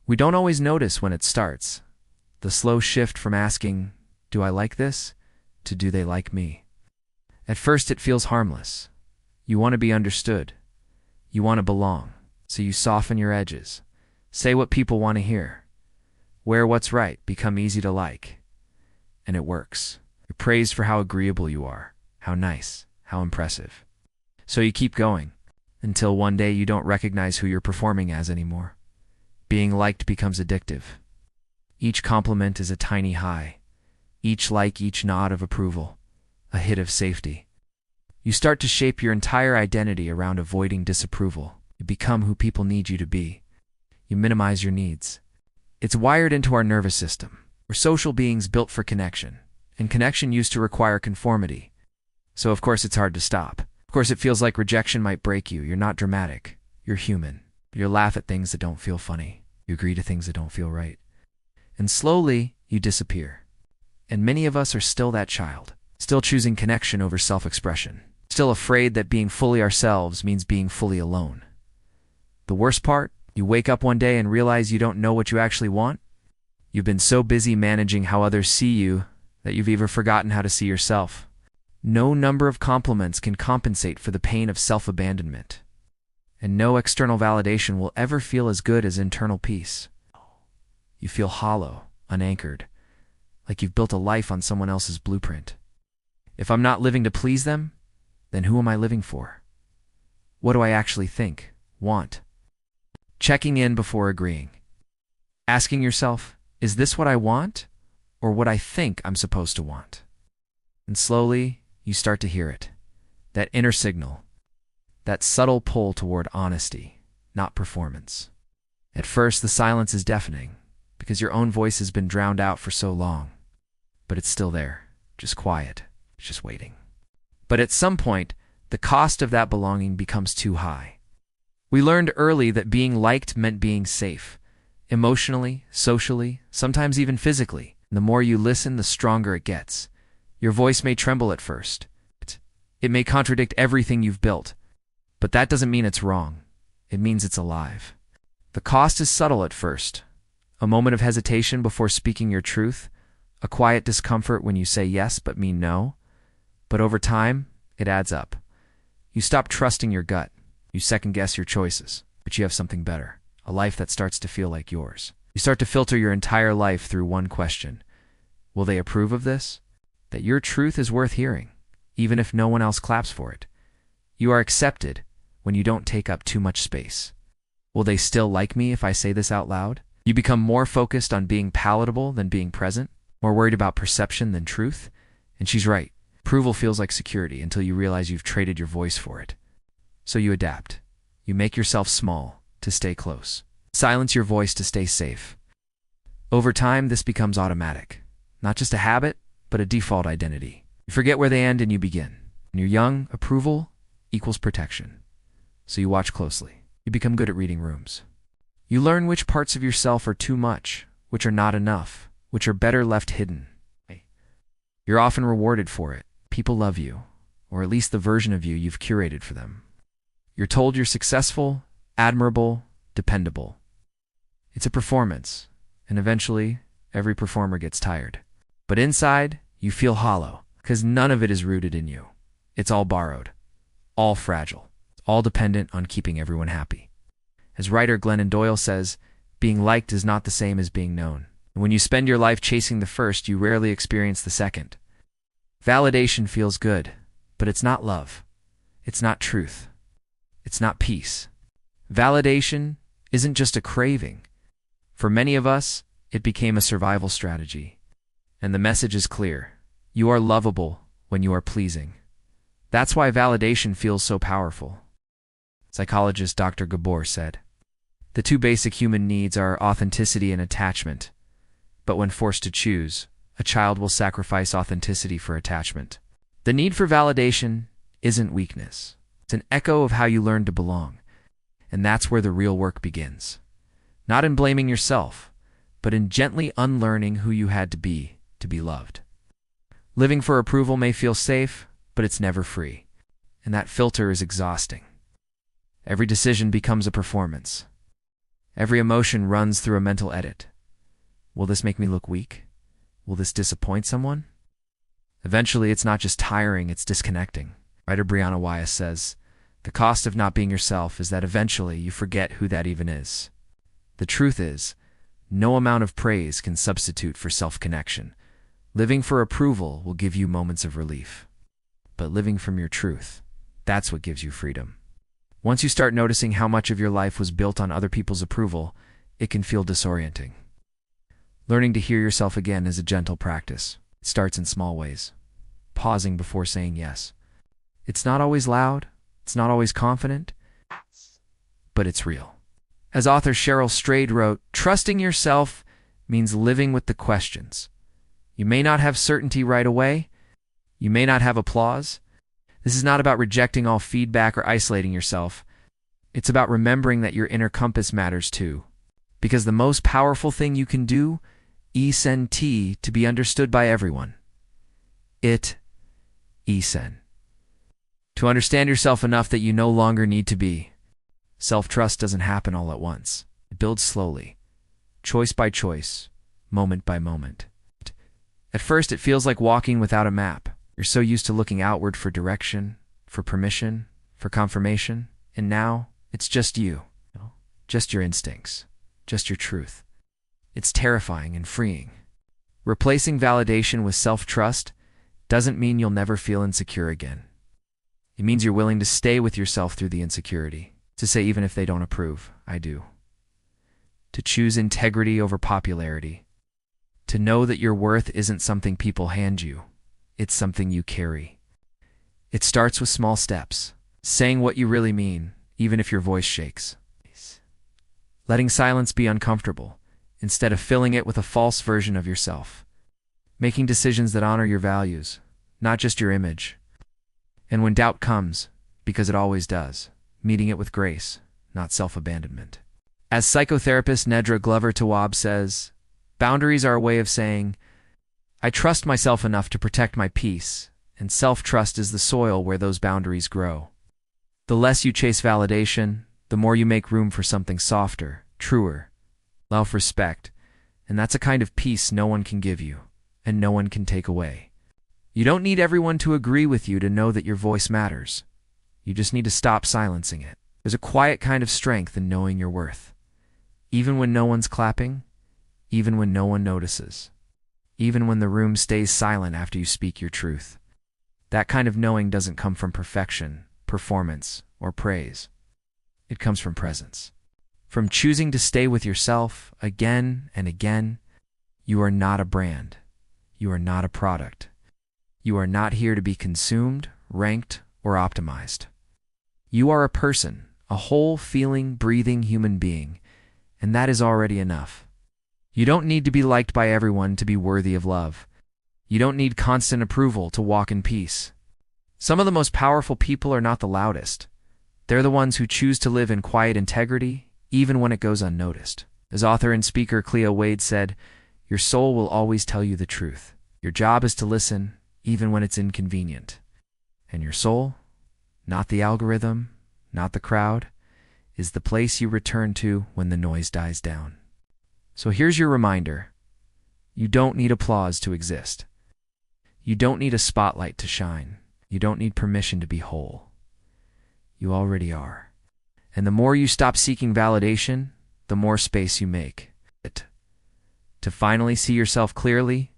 We don't always notice when it starts. The slow shift from asking, "Do I like this?" to "Do they like me?" At first it feels harmless. You want to be understood. You want to belong. So you soften your edges. Say what people want to hear. Wear what's right, become easy to like. And it works. You're praised for how agreeable you are, how nice, how impressive. So you keep going, until one day you don't recognize who you're performing as anymore. Being liked becomes addictive. Each compliment is a tiny high. Each like, each nod of approval, a hit of safety. You start to shape your entire identity around avoiding disapproval. You become who people need you to be. You minimize your needs. It's wired into our nervous system. We're social beings built for connection, and connection used to require conformity. So of course it's hard to stop. Of course it feels like rejection might break you. You're not dramatic. You're human. You laugh at things that don't feel funny. You agree to things that don't feel right. And slowly, you disappear. And many of us are still that child, still choosing connection over self-expression, still afraid that being fully ourselves means being fully alone. The worst part? You wake up one day and realize you don't know what you actually want. You've been so busy managing how others see you that you've even forgotten how to see yourself. No number of compliments can compensate for the pain of self-abandonment. And no external validation will ever feel as good as internal peace. You feel hollow, unanchored, like you've built a life on someone else's blueprint. If I'm not living to please them, then who am I living for? What do I actually think, want? Checking in before agreeing. Asking yourself, is this what I want, or what I think I'm supposed to want? And slowly, you start to hear it. That inner signal. That subtle pull toward honesty, not performance. At first, the silence is deafening, because your own voice has been drowned out for so long. But it's still there, just quiet, just waiting. But at some point, the cost of that belonging becomes too high. We learned early that being liked meant being safe, emotionally, socially, sometimes even physically. And the more you listen, the stronger it gets. Your voice may tremble at first. It may contradict everything you've built. But that doesn't mean it's wrong. It means it's alive. The cost is subtle at first. A moment of hesitation before speaking your truth, a quiet discomfort when you say yes but mean no. But over time, it adds up. You stop trusting your gut. You second-guess your choices. But you have something better, a life that starts to feel like yours. You start to filter your entire life through one question. Will they approve of this? That your truth is worth hearing, even if no one else claps for it. You are accepted when you don't take up too much space. Will they still like me if I say this out loud? You become more focused on being palatable than being present, more worried about perception than truth. And she's right. Approval feels like security until you realize you've traded your voice for it. So you adapt. You make yourself small to stay close. Silence your voice to stay safe. Over time, this becomes automatic. Not just a habit, but a default identity. You forget where they end and you begin. When you're young, approval equals protection. So you watch closely. You become good at reading rooms. You learn which parts of yourself are too much, which are not enough, which are better left hidden. You're often rewarded for it. People love you, or at least the version of you you've curated for them. You're told you're successful, admirable, dependable. It's a performance, and eventually, every performer gets tired. But inside, you feel hollow, because none of it is rooted in you. It's all borrowed, all fragile, all dependent on keeping everyone happy. As writer Glennon Doyle says, being liked is not the same as being known. And when you spend your life chasing the first, you rarely experience the second. Validation feels good, but it's not love. It's not truth. It's not peace. Validation isn't just a craving. For many of us, it became a survival strategy. And the message is clear. You are lovable when you are pleasing. That's why validation feels so powerful. Psychologist Dr. Gabor said, "The two basic human needs are authenticity and attachment. But when forced to choose, a child will sacrifice authenticity for attachment." The need for validation isn't weakness. It's an echo of how you learned to belong. And that's where the real work begins. Not in blaming yourself, but in gently unlearning who you had to be loved. Living for approval may feel safe, but it's never free. And that filter is exhausting. Every decision becomes a performance. Every emotion runs through a mental edit. Will this make me look weak? Will this disappoint someone? Eventually, it's not just tiring, it's disconnecting. Writer Brianna Weiss says, "The cost of not being yourself is that eventually you forget who that even is." The truth is, no amount of praise can substitute for self-connection. Living for approval will give you moments of relief. But living from your truth, that's what gives you freedom. Once you start noticing how much of your life was built on other people's approval, it can feel disorienting. Learning to hear yourself again is a gentle practice. It starts in small ways. Pausing before saying yes. It's not always loud, it's not always confident, but it's real. As author Cheryl Strayed wrote, trusting yourself means living with the questions. You may not have certainty right away. You may not have applause. This is not about rejecting all feedback or isolating yourself. It's about remembering that your inner compass matters too. Because the most powerful thing you can do is to be understood by everyone. To understand yourself enough that you no longer need to be. Self-trust doesn't happen all at once. It builds slowly, choice by choice, moment by moment. At first, it feels like walking without a map. You're so used to looking outward for direction, for permission, for confirmation, and now it's just you, just your instincts, just your truth. It's terrifying and freeing. Replacing validation with self-trust doesn't mean you'll never feel insecure again. It means you're willing to stay with yourself through the insecurity, to say even if they don't approve, I do. To choose integrity over popularity. To know that your worth isn't something people hand you, it's something you carry. It starts with small steps, saying what you really mean, even if your voice shakes. Letting silence be uncomfortable, instead of filling it with a false version of yourself. Making decisions that honor your values, not just your image. And when doubt comes, because it always does, meeting it with grace, not self-abandonment. As psychotherapist Nedra Glover Tawwab says, boundaries are a way of saying, I trust myself enough to protect my peace, and self-trust is the soil where those boundaries grow. The less you chase validation, the more you make room for something softer, truer, self-respect, and that's a kind of peace no one can give you, and no one can take away. You don't need everyone to agree with you to know that your voice matters. You just need to stop silencing it. There's a quiet kind of strength in knowing your worth. Even when no one's clapping, even when no one notices, even when the room stays silent after you speak your truth. That kind of knowing doesn't come from perfection, performance, or praise. It comes from presence. From choosing to stay with yourself again and again. You are not a brand. You are not a product. You are not here to be consumed, ranked, or optimized. You are a person, a whole, feeling, breathing human being, and that is already enough. You don't need to be liked by everyone to be worthy of love. You don't need constant approval to walk in peace. Some of the most powerful people are not the loudest. They're the ones who choose to live in quiet integrity, even when it goes unnoticed. As author and speaker Cleo Wade said, your soul will always tell you the truth. Your job is to listen, even when it's inconvenient. And your soul, not the algorithm, not the crowd, is the place you return to when the noise dies down. So here's your reminder. You don't need applause to exist. You don't need a spotlight to shine. You don't need permission to be whole. You already are. And the more you stop seeking validation, the more space you make. To finally see yourself clearly,